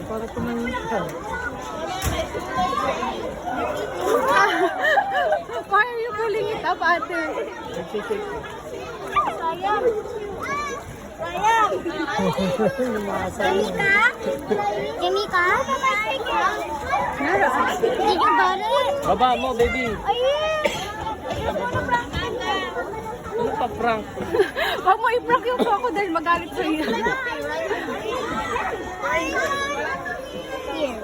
Para kumain. Why are you pulling it up, ate? Sayang. Sayang. Jimmy ka? Did you got it? Baba mo, baby. Ay! Ano pa prank? Huwag mo i-prank yung crocodile, magalit sa'yo. Here.